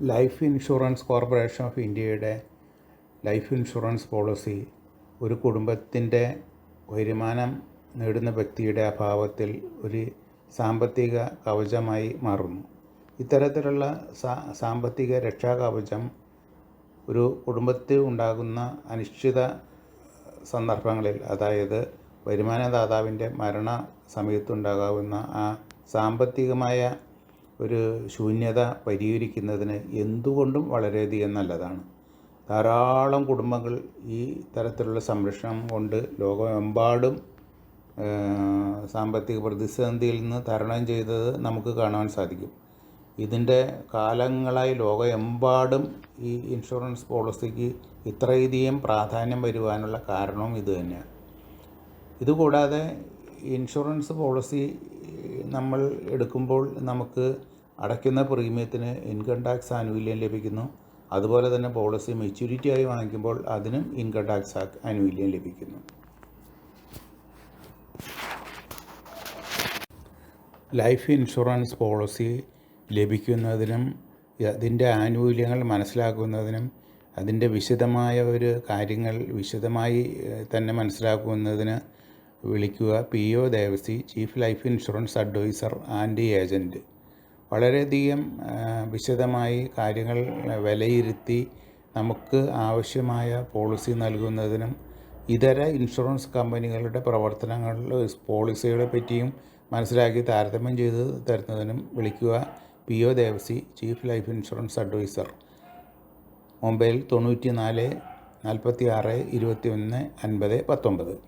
Life insurance corporation of ഇന്ത്യയുടെ life insurance policy ഒരു കുടുംബത്തിൻ്റെ വരുമാനം നേടുന്ന വ്യക്തിയുടെ അഭാവത്തിൽ ഒരു സാമ്പത്തിക കവചമായി മാറുന്നു. ഇത്തരത്തിലുള്ള സാമ്പത്തിക രക്ഷാകവചം ഒരു കുടുംബത്തിൽ ഉണ്ടാകുന്ന അനിശ്ചിത സന്ദർഭങ്ങളിൽ, അതായത് വരുമാനദാതാവിൻ്റെ മരണ സമയത്തുണ്ടാകാവുന്ന ആ സാമ്പത്തികമായ ഒരു ശൂന്യത പരിഹരിക്കുന്നതിന് എന്തുകൊണ്ടും വളരെയധികം നല്ലതാണ്. ധാരാളം കുടുംബങ്ങൾ ഈ തരത്തിലുള്ള സംരക്ഷണം കൊണ്ട് ലോകമെമ്പാടും സാമ്പത്തിക പ്രതിസന്ധിയിൽ നിന്ന് തരണം ചെയ്തത് നമുക്ക് കാണാൻ സാധിക്കും. ഇതിൻ്റെ കാലങ്ങളായി ലോകമെമ്പാടും ഈ ഇൻഷുറൻസ് പോളിസിക്ക് ഇത്രയധികം പ്രാധാന്യം വരുവാനുള്ള കാരണവും ഇത് തന്നെയാണ്. ഇതുകൂടാതെ ഇൻഷുറൻസ് പോളിസി നമ്മൾ എടുക്കുമ്പോൾ നമുക്ക് അടയ്ക്കുന്ന പ്രീമിയത്തിന് ഇൻകം ടാക്സ് ആനുകൂല്യം ലഭിക്കുന്നു. അതുപോലെ തന്നെ പോളിസി മെച്യൂരിറ്റി ആയി വാങ്ങിക്കുമ്പോൾ അതിനും ഇൻകം ടാക്സ് ആനുകൂല്യം ലഭിക്കുന്നു. ലൈഫ് ഇൻഷുറൻസ് പോളിസി ലഭിക്കുന്നതിനും അതിൻ്റെ ആനുകൂല്യങ്ങൾ മനസ്സിലാക്കുന്നതിനും അതിൻ്റെ വിശദമായ ഒരു കാര്യങ്ങൾ വിശദമായി തന്നെ മനസ്സിലാക്കുന്നതിന് വിളിക്കുക PO Devasi, chief life insurance adviser and agent. വളരെയധികം വിശദമായി കാര്യങ്ങൾ വിലയിരുത്തി നമുക്ക് ആവശ്യമായ പോളിസി നൽകുന്നതിനും ഇതര ഇൻഷുറൻസ് കമ്പനികളുടെ പ്രവർത്തനങ്ങളിൽ പോളിസികളെ പറ്റിയും മനസ്സിലാക്കി താരതമ്യം ചെയ്ത് തരുന്നതിനും വിളിക്കുക PO Devasi, chief life insurance adviser. Mobile 94 46 21 50 19.